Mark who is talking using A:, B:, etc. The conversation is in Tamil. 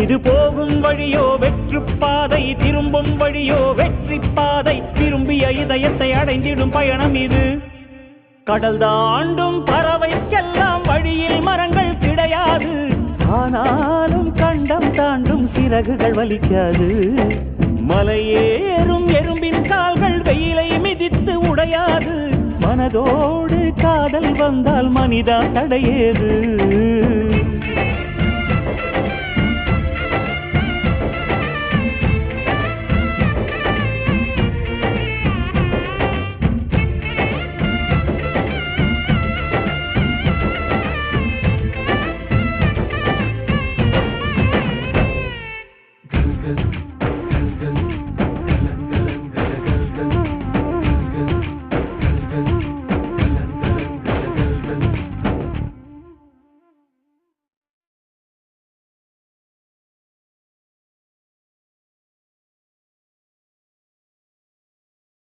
A: இது போகும் வழியோ வெற்று பாதை, திரும்பும் வழியோ வெற்றி பாதை. திரும்பிய இதயத்தை அடைந்திடும் பயணம் இது. கடல் தாண்டும் பறவைக்கெல்லாம் வழியில் மரங்கள் கிடையாது. ஆனாலும் கண்டம் தாண்டும் சிறகுகள் வலிக்காது. மலையேறும் எறும்பின் கால்கள் வெயிலை மிதித்து உடையாது. மனதோடு காதல் வந்தால் மனிதா தடையேது.